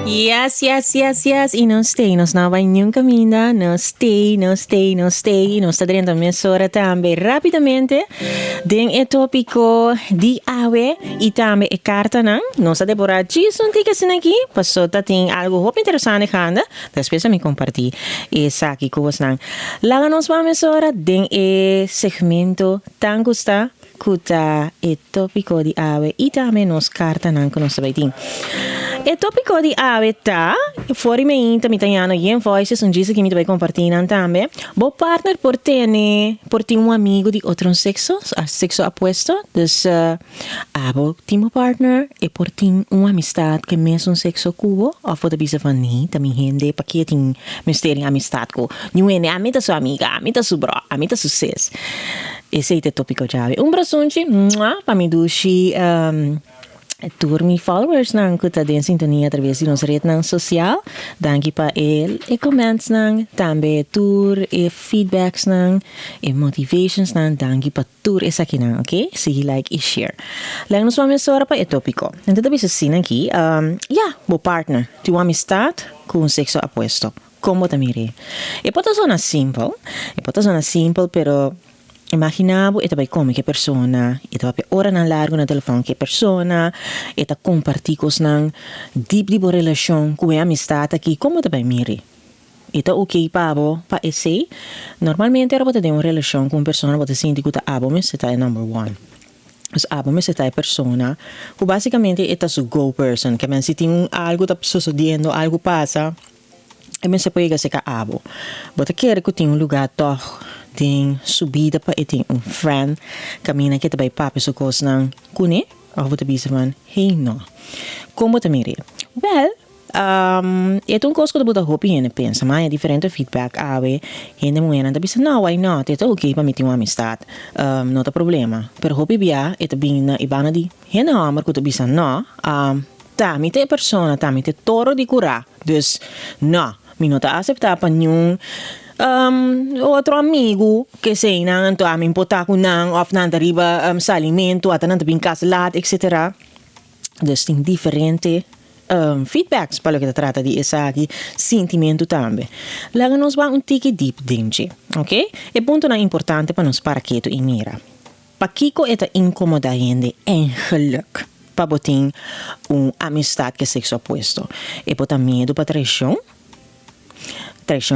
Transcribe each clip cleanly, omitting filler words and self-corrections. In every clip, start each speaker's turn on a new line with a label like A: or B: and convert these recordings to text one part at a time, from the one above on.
A: Yes. E não stay, nós não vai nenhum caminho, não stay. E nós está dentro da mesura também rapidamente. Den é tópico de ave e também é carta, não? Nós está deporar disso, tem que assim aqui, passou, tá tem algo muito interessante ainda. Depois me compartilhar essa aqui com vocês. Lá nós vamos mesura, den é segmento tão gusta. Kuta e tópico de ave e também nos carta não que nós vai ter. E tópico de ave tá fora me inta me tanhano e voices um diz que me vai compartilhar também. Bo partner por ter um amigo de outro sexo, sexo opuesto, dus abo timo partner e por ter uma amistade que mesmo sexo cubo, ou for bisa van nie, também rende para que tem mistério amistade co. Não é amita sua amiga, amita su bro, amita su sis. Esse é o tópico de ave. Brasunchi, para me dushi turmi followers nang kuta den sintonia através de nossa rede social. Danke para ele e comments nang, também tour e feedbacks nang, e motivations nang, danke para tour essa aqui nang, ok? Sige like e share. Lang nos vamos agora para o tópico. Então também assim aqui, bo partner, tu amistad com sexo opuesto. Como tamire? E pode sonar simple, pero imaginavo ita vai come che persona, ita vai ora na largo na telefone che persona, ita comparticos nang deep relação com a amistade aqui, como ita vai miri. Ita ok pabo, pa esse, normalmente era ter uma relação com uma pessoa, você sente que ita abo, mas ita é number one. Os abo, mas ita é persona, que basicamente ita su go person, que se tem algo tá sucedendo, algo passa, e men se pode se ka abo. Você quer que tenha um lugar toch, tem subida para e tem friend caminha que também papo so cos nang kune ou você bisa man hey no como tamire é um coisa que eu hopi e pensa mas é diferente feedback ave gente mulher anda bisa no why not é ok para me ter uma amistade não tem problema pero hopi bia é também na ibana di gente amar que tu bisa no me tem persona me tem toro de curar dus no me não tá aceitar para nenhum outro amigo que sei nang to amin pota ko nang of nan deriva sa alimento at nan tabing kasalat etc. Dus tem diferente feedbacks para que trata de essa aqui sentimento também. Lá nós vamos tique deep dentro, ok? E ponto na importante para nos para que tu mira. Pa kiko eta incomoda gente en geluk. Pa botin amistad que sexo opuesto. E pota medo pa traição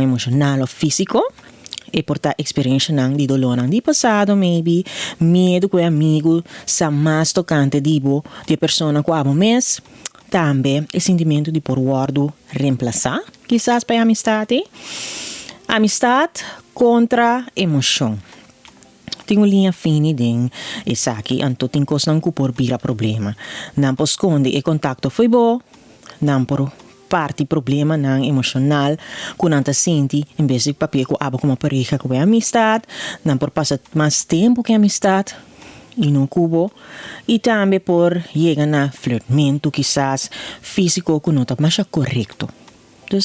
A: emocional ou físico e portar experiência de dolor de passado maybe medo com o amigo sa mais tocante de pessoa com a mês também o sentimento de por guardo reemplaçar quizás para amistade contra emoção tem uma linha fina de essa aqui anto tem coisa não por vira problema não esconde e contato foi bom não por parte problema não emocional que não sente em vez de papel que aba como pareja com a amistade não por passar mais tempo que a amistade e no cubo e também por chegar na flirtamento quizás físico que não está mais correto então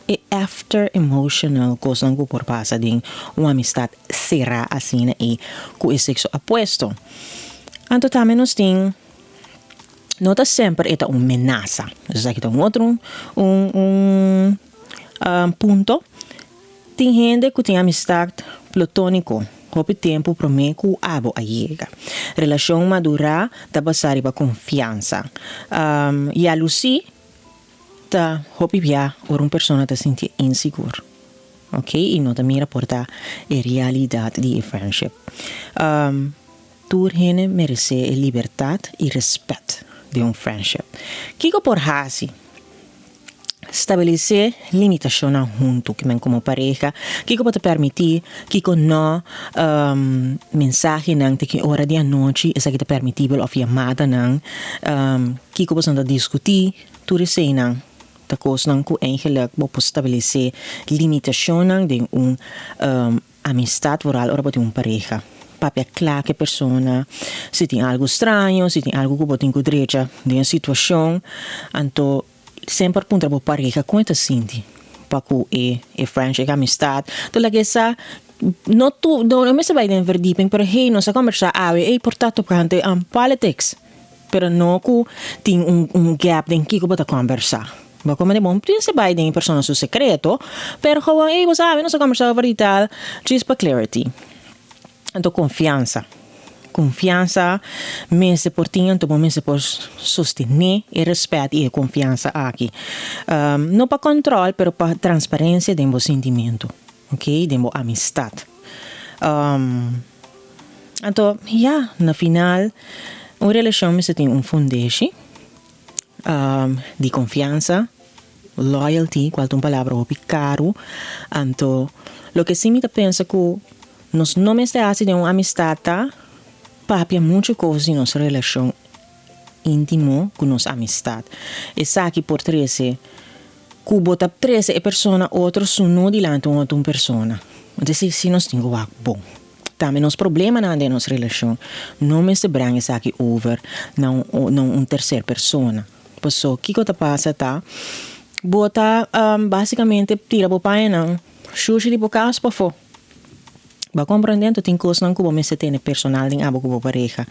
A: é after emotional coisa que por passar de uma amistade será assim e com o sexo opuesto então também nós temos nota sempre é uma ameaça. Já que tem outro ponto. Tem gente que tem amistade platônico. Houve tempo para mim que o abo a chega. Relação madura da basar para confiança. E a Lucy tá houve via or uma pessoa tá sentir inseguro. Ok? E não também reportar a realidade de friendship. Turhene merece liberdade e respeito de friendship. Kiko por hasi estabelecer limitação junto que men como pareja kiko pode permitir kiko no mensagem nang que hora de noite essa que é permitível of chamada nang kiko pode discutir tudo isso nang da coisa nang ku eigenlijk pode estabelecer limitação nang de amistad oral ora pode pareja papel claro que persona se tem algo estranho, se tem algo que pode encontrar de uma situação, então sempre aponta para pareja quanto sente para que é friendship, amistade, então lá que essa não me se vai em verdieping, pero hey, nós a conversar, portanto, porque politics, pero no ku tem gap den kiko bota conversar. Ba como de bom principal de persona su secreto, pero gewoon você sabe, não se conversar over tal, just para clarity. Então confiança. Confiança, mensen por ti, então mensen por sostener e respeito e confiança aqui. Não para controle, pero para transparência de um sentimento, ok? De uma amistade. Então, na final, uma relação você tem foundation de confiança, loyalty, qual é uma palavra ou caro. Então, o que sim me pensa que nós não me está de uma amistade, papia muitas coisas em nossa relação íntima com nossa amistade. E sabe por 13, que bota 13 é pessoa, outro suno diante de outra pessoa. Então, se nós temos algo bom. Também nos problemas na nossa relação não me se brinca aqui over não terceira pessoa. Pessoa que está passa tá bota basicamente tira o pai não xuxa de boca para fora. Ba compreendendo tem coisas não que você se tem personal em abo com pareja.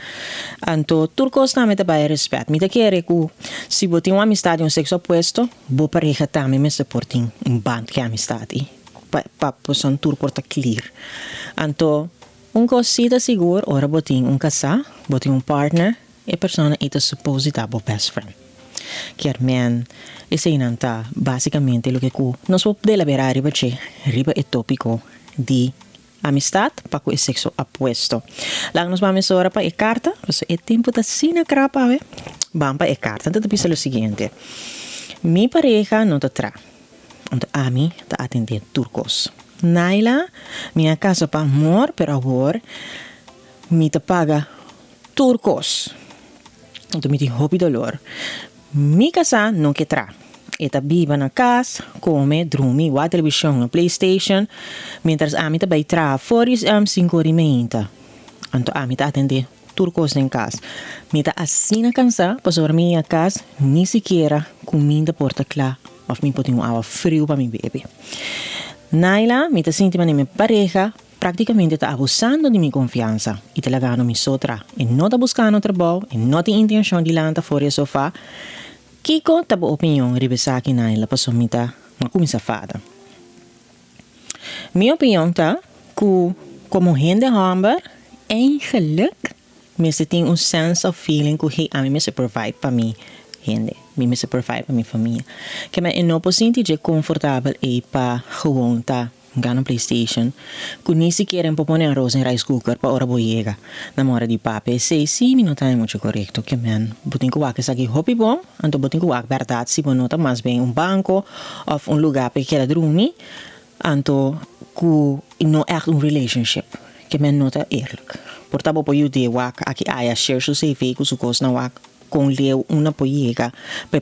A: Então tudo coisa também te vai respeito. Me te quer que se você tem uma amizade um sexo oposto, bo pareja também me suporta band que amizade. Pa possam tudo porta clear. Então cosita seguro, ora botin casal, botin partner, e persona ita supposita bo best friend. Chiaramente, esse inanta basicamente lo che nos può della verare perché riba è topico di amistad pa cu sexo opuesto. Lang nos vamos ora pa e carta, pues è tempo da sina crapa, Vamos pa e carta, entonces pisa lo siguiente. Mi pareja no te tra. Entonces a mí te atende turcos. Naila, minha casa pa amor, pero agora me te paga turcos. Então me te hobby dolor. Mi casa não que tra. Eta viva na casa, come, dorme, wa televisão, na PlayStation, mientras a mim te vai tra fora 5 horas e meia. Então a mim te atende turcos em casa. Me te assina cansa, para sobre minha casa, nem sequer comida porta clara, of me pode água frio para meu bebê. Naila, me te senti minha pareja, praticamente está abusando de minha confiança e te lagando me sotra e não está buscando trabalho e não tem intenção de lançar fora do sofá. Kiko tá boa opinião ribesar aqui Naila para somita uma coisa fada. Minha opinião tá que como gente hamber eigenlijk me se tem sense of feeling que a mim me se provide para mim gente. Me se provide para minha família. Que me não posso sentir confortável e para gewoon tá ganhando PlayStation. Que nem sequer pode arroz em rice cooker para hora boiega. Na hora de papo. Sei, sim, não está muito correto. Que man, botem que o aqui aqui hobby bom. Então botem que o aqui verdade se não está mais bem banco ou lugar para que ela dormir. Então que não é relationship. Que man não está eerlijk. Portanto, por eu de wak aqui share su CV com su coisa na wak. Com leu uma poiega,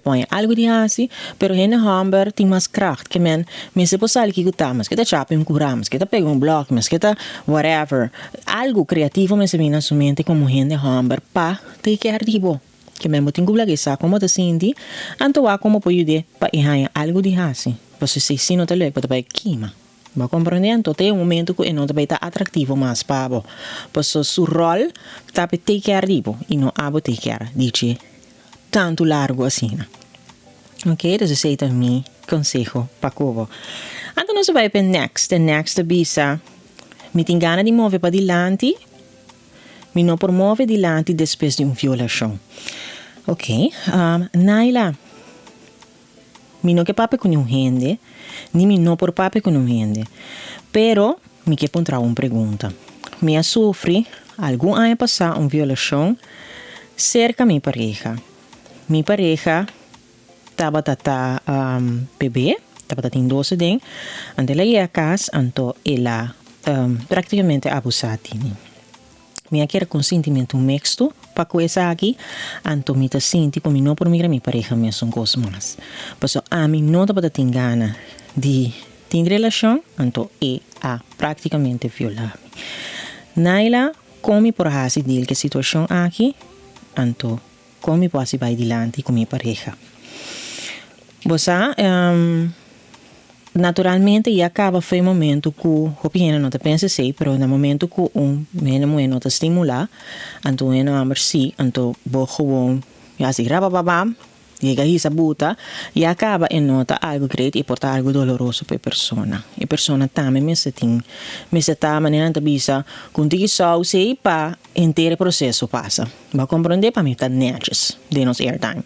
A: põe algo de assim, pero gente hamber tem mais kracht, que men se possal que gutamos, que tá chapem curamos, que tá pega bloco, mas que tá whatever, algo criativo me se vem na sua mente como gente hamber pa te quer tipo, que men botin gubla que sa como te senti, anto a como poiude pa ihanha algo de assim, você se sino te leu, pa vai quima. Va compreendendo? Tem momento que não vai estar atrativo mais para você. Seu rol está para take care disso e não abo take care dice tanto largo assim. Ok? Então esse é o meu conselho para Cuba. Então nós vamos para next. Next bisa me tem gana de mover para dilante, me não promove dilante depois de uma violação. Ok? Naila. Mi no que pape con un gente, ni mi no por pape con un gente. Pero, mi que pondrá una pregunta. Mi sufri algún año pasado una violación cerca de mi pareja. Mi pareja estaba bebé, estaba en 12 años, ante la ia a casa, anto ela prácticamente abusada de mí. Mi quiere consentimento mixto para coisa aqui, anto me te sinto como não por mirar minha pareja me são coisas mais. Porque a mim não dá para ter gana de ter relação, anto a praticamente violar. Naila, como por hasi dil que situação aqui, anto como posso ir adiante com minha pareja. Você naturalmente e acaba foi momento que o pieno não te pensa sei, pero no momento que menino te estimula, então é na amber si, então bo gewoon ja si rabababam, llega aí essa buta e acaba em nota algo great e porta algo doloroso para a persona. E a persona também me se tá maneira de bisa contigo só sei para inteiro processo passa. Vai compreender para mim tá nervous de nos airtime.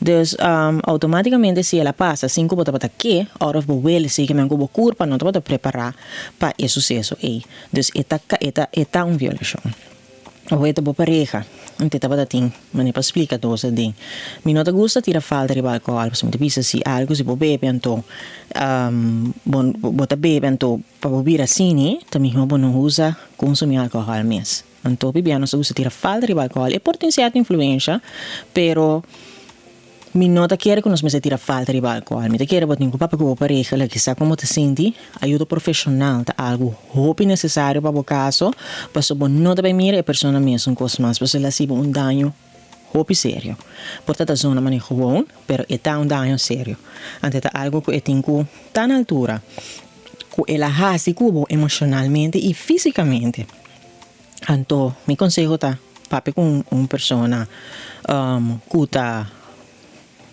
A: Dus automaticamente se ela passa 5 bota para que out of the will sei que me cubo curpa não te preparar para esse sucesso aí. Dus eta uma violação. Ou é tua pareja. Inte tava dating, mas para explicar dosa ding. Mi não te gusta tira falta de alcohol, porque me pisa se algo se pode beber então, bota beber então para beber assim, também não usa consumir alcohol mesmo. Então beber não se usa tira falta de alcohol, é por ter certa influência, pero mi não te quer que nos me tira falta de alcohol, mi te quer botar com papo com a pareja, que sabe como te sente, ajuda profissional, tá algo hope necessário para o caso, para so não te mira a pessoa mesmo coisa mais, para se ela se dano hope sério. Portanto, a zona é gewoon, pero é dano sério. Ante tá algo que tem que tá na altura, que ela hasi cubo emocionalmente e fisicamente. Então, mi consejo tá papo com persona que tá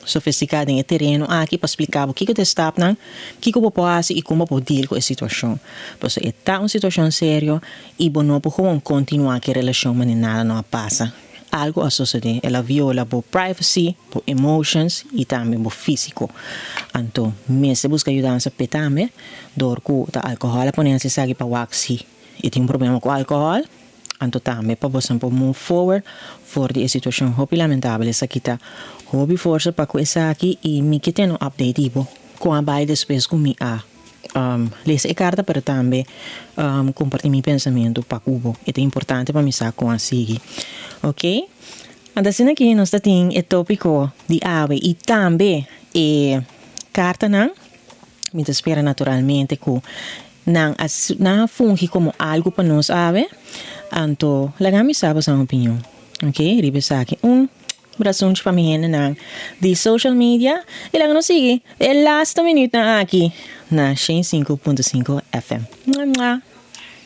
A: sofisticada em terreno aqui para explicar o que você está fazendo, o que você pode fazer e como pode deal com a situação. Porque é uma situação séria e não pode continuar que a relação mas nada não passa. Algo a suceder, ela viola a privacy, a emotions e também a físico. Então, mesmo busca ajuda para também, dor com o álcool, a poner se sabe para waxi e tem problema com o álcool. Então também para você move forward for a situação hobby lamentável essa aqui tá hobby força para com essa aqui e me que tem um update tipo com a baile depois com me lesa a carta para também compartilhar meu pensamento para cubo é importante para me saber com a seguir, ok? Então aqui nós temos o tópico de ave e também carta não me espera naturalmente que não funge como algo para nós ave. Então, lagami sabe a opinião. Ok? Ribesa aqui braço para mim de social media e lá nos sigue. É last minuto aqui na 105.5 FM.